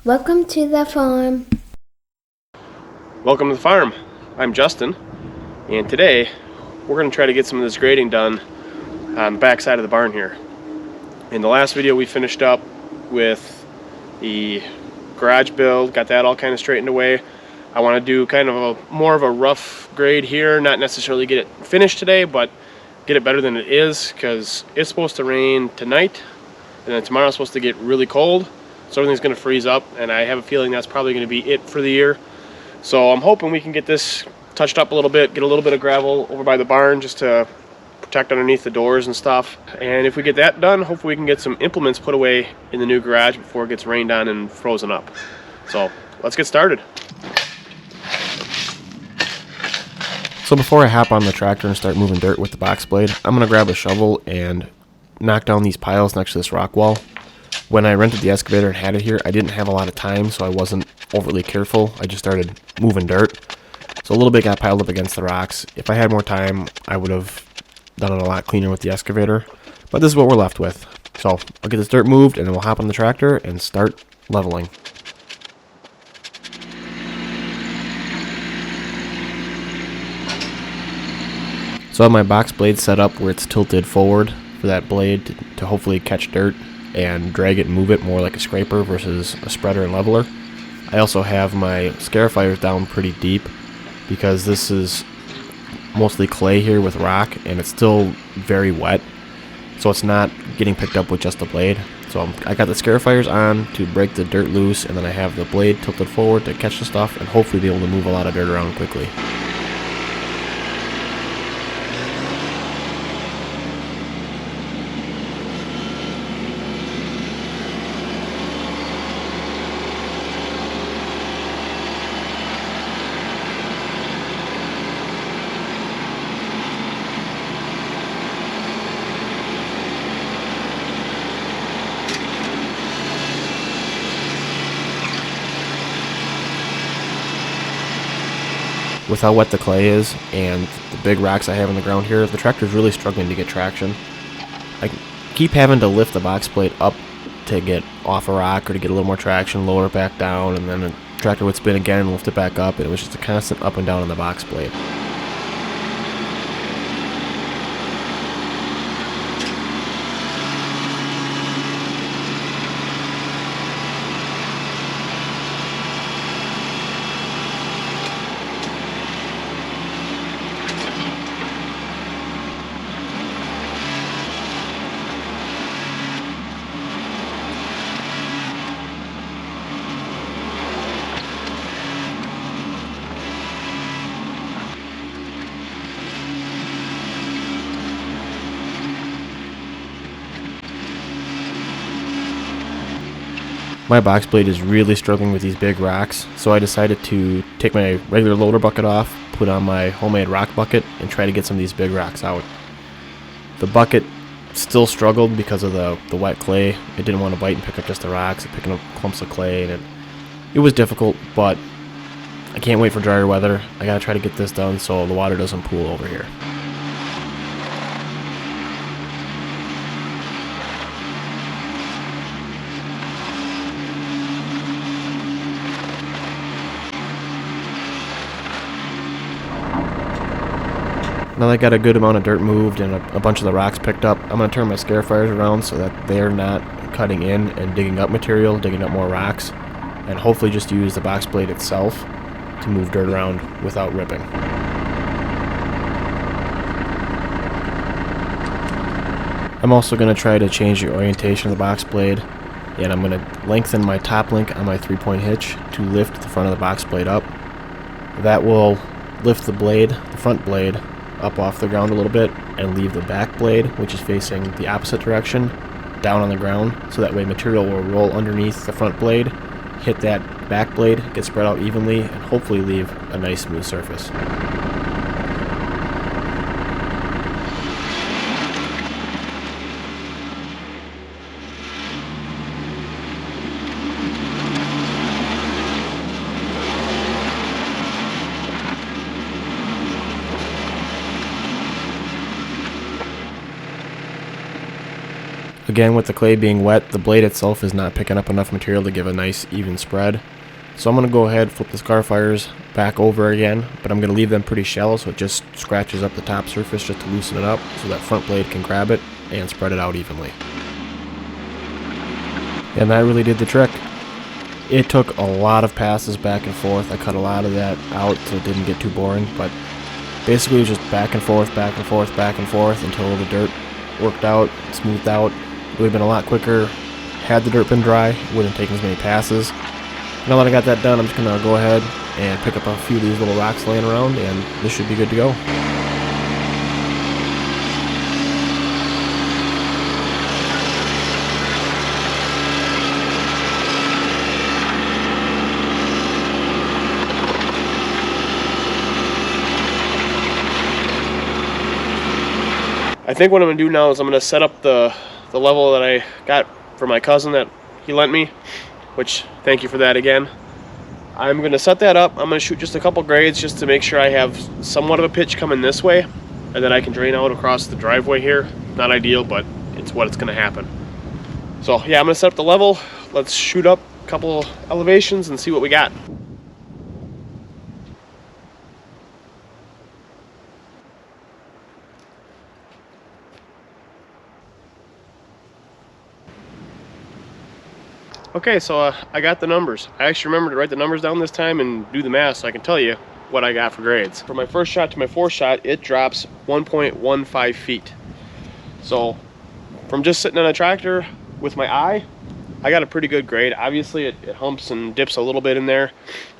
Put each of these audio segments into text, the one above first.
Welcome to the farm. Welcome to the farm. I'm Justin, and today we're going to try to get some of this grading done on the back side of the barn here. In the last video we finished up with the garage build, got that all kind of straightened away. I want to do kind of more of a rough grade here, not necessarily get it finished today, but get it better than it is, because it's supposed to rain tonight, and then tomorrow's supposed to get really cold, so everything's going to freeze up, and I have a feeling that's probably going to be it for the year. So I'm hoping we can get this touched up a little bit, get a little bit of gravel over by the barn just to protect underneath the doors and stuff. And if we get that done, hopefully we can get some implements put away in the new garage before it gets rained on and frozen up. So let's get started. So before I hop on the tractor and start moving dirt with the box blade, I'm going to grab a shovel and knock down these piles next to this rock wall. When I rented the excavator and had it here, I didn't have a lot of time, so I wasn't overly careful. I just started moving dirt. So a little bit got piled up against the rocks. If I had more time, I would have done it a lot cleaner with the excavator. But this is what we're left with. So I'll get this dirt moved, and then we'll hop on the tractor and start leveling. So I have my box blade set up where it's tilted forward for that blade to hopefully catch dirt and drag it and move it more like a scraper versus a spreader and leveler. I also have my scarifiers down pretty deep because this is mostly clay here with rock, and it's still very wet, so it's not getting picked up with just the blade. So I got the scarifiers on to break the dirt loose, and then I have the blade tilted forward to catch the stuff and hopefully be able to move a lot of dirt around quickly. With how wet the clay is and the big rocks I have in the ground here, the tractor's really struggling to get traction. I keep having to lift the box blade up to get off a rock or to get a little more traction, lower it back down, and then the tractor would spin again and lift it back up, and it was just a constant up and down on the box blade. My box blade is really struggling with these big rocks, so I decided to take my regular loader bucket off, put on my homemade rock bucket, and try to get some of these big rocks out. The bucket still struggled because of the wet clay. It didn't want to bite and pick up just the rocks, it picking up clumps of clay, and it was difficult, but I can't wait for drier weather. I gotta try to get this done so the water doesn't pool over here. Now that I got a good amount of dirt moved and a bunch of the rocks picked up, I'm going to turn my scarifiers around so that they're not cutting in and digging up material, digging up more rocks, and hopefully just use the box blade itself to move dirt around without ripping. I'm also going to try to change the orientation of the box blade, and I'm going to lengthen my top link on my 3-point hitch to lift the front of the box blade up. That will lift the blade, the front blade, up off the ground a little bit and leave the back blade, which is facing the opposite direction, down on the ground, so that way material will roll underneath the front blade, hit that back blade, get spread out evenly, and hopefully leave a nice smooth surface. Again, with the clay being wet, the blade itself is not picking up enough material to give a nice even spread. So I'm going to go ahead, flip the Scarfires back over again, but I'm going to leave them pretty shallow so it just scratches up the top surface just to loosen it up so that front blade can grab it and spread it out evenly. And that really did the trick. It took a lot of passes back and forth. I cut a lot of that out so it didn't get too boring, but basically it was just back and forth, back and forth, back and forth until the dirt worked out, smoothed out. It would have been a lot quicker had the dirt been dry. It wouldn't have taken as many passes. Now that I got that done, I'm just going to go ahead and pick up a few of these little rocks laying around, and this should be good to go. I think what I'm going to do now is I'm going to set up the level that I got for my cousin that he lent me, which thank you for that again. I'm going to set that up. I'm going to shoot just a couple grades just to make sure I have somewhat of a pitch coming this way, and then I can drain out across the driveway here. Not ideal, but it's what's going to happen. So yeah, I'm going to set up the level. Let's shoot up a couple elevations and see what we got. Okay, so I got the numbers. I actually remembered to write the numbers down this time and do the math so I can tell you what I got for grades. From my first shot to my fourth shot, it drops 1.15 feet. So from just sitting on a tractor with my eye, I got a pretty good grade. Obviously it humps and dips a little bit in there,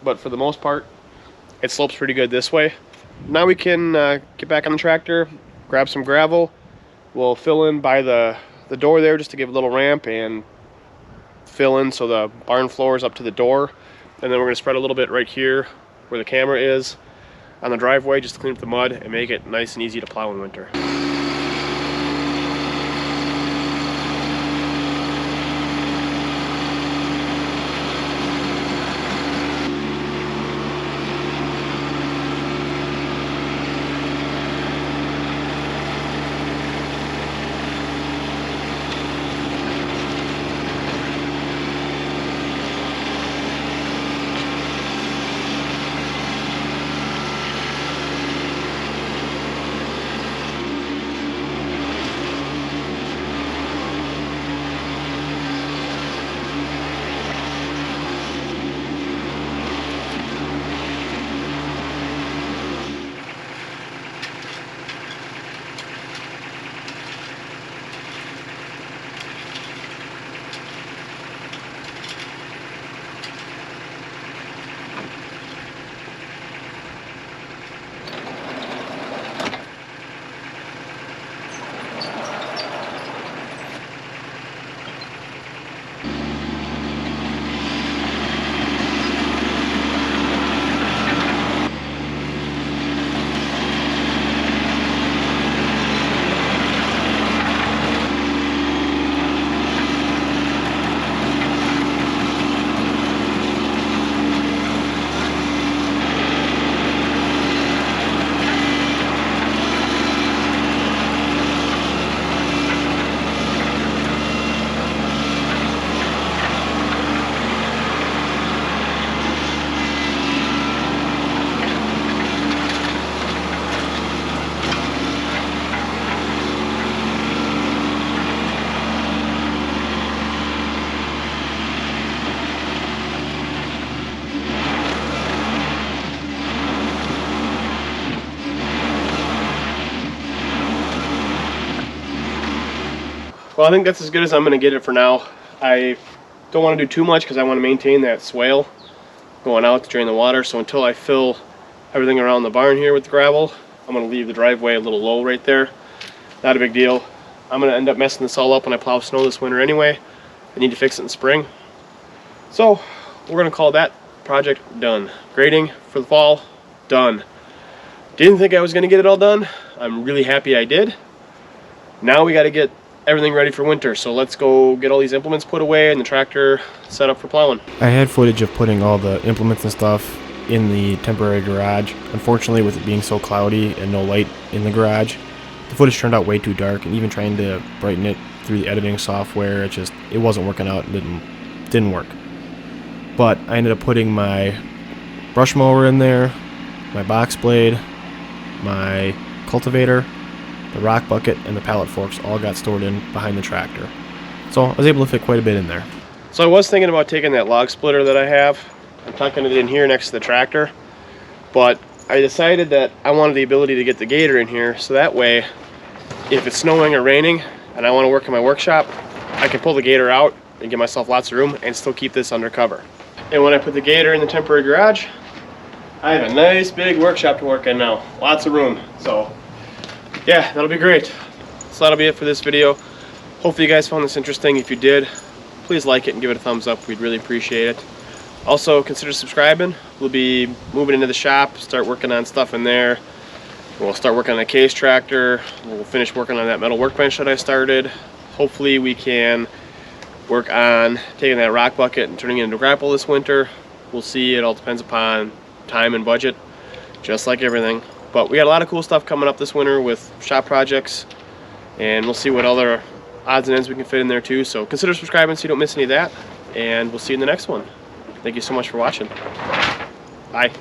but for the most part, it slopes pretty good this way. Now we can get back on the tractor, grab some gravel. We'll fill in by the door there just to give a little ramp and fill in so the barn floor is up to the door, and then we're going to spread a little bit right here where the camera is on the driveway just to clean up the mud and make it nice and easy to plow in winter. Well, I think that's as good as I'm going to get it for now. I don't want to do too much because I want to maintain that swale going out to drain the water. So until I fill everything around the barn here with the gravel, I'm going to leave the driveway a little low right there. Not a big deal. I'm going to end up messing this all up when I plow snow this winter anyway. I need to fix it in spring. So we're going to call that project done. Grading for the fall, done. Didn't think I was going to get it all done. I'm really happy I did. Now we got to get everything ready for winter, so let's go get all these implements put away and the tractor set up for plowing. I had footage of putting all the implements and stuff in the temporary garage. Unfortunately, with it being so cloudy and no light in the garage, the footage turned out way too dark, and even trying to brighten it through the editing software. It wasn't working out. It didn't work. But I ended up putting my brush mower in there, my box blade, my cultivator, the rock bucket, and the pallet forks all got stored in behind the tractor. So I was able to fit quite a bit in there. So I was thinking about taking that log splitter that I have and tucking it in here next to the tractor, but I decided that I wanted the ability to get the gator in here, so that way if it's snowing or raining and I want to work in my workshop, I can pull the gator out and give myself lots of room and still keep this under cover. And when I put the gator in the temporary garage, I have a nice big workshop to work in now. Lots of room. So yeah, that'll be great. So that'll be it for this video. Hopefully you guys found this interesting. If you did, please like it and give it a thumbs up. We'd really appreciate it. Also, consider subscribing. We'll be moving into the shop, start working on stuff in there. We'll start working on a case tractor. We'll finish working on that metal workbench that I started. Hopefully we can work on taking that rock bucket and turning it into a grapple this winter. We'll see. It all depends upon time and budget, just like everything. But we got a lot of cool stuff coming up this winter with shop projects, and we'll see what other odds and ends we can fit in there too. So consider subscribing so you don't miss any of that, and we'll see you in the next one. Thank you so much for watching. Bye.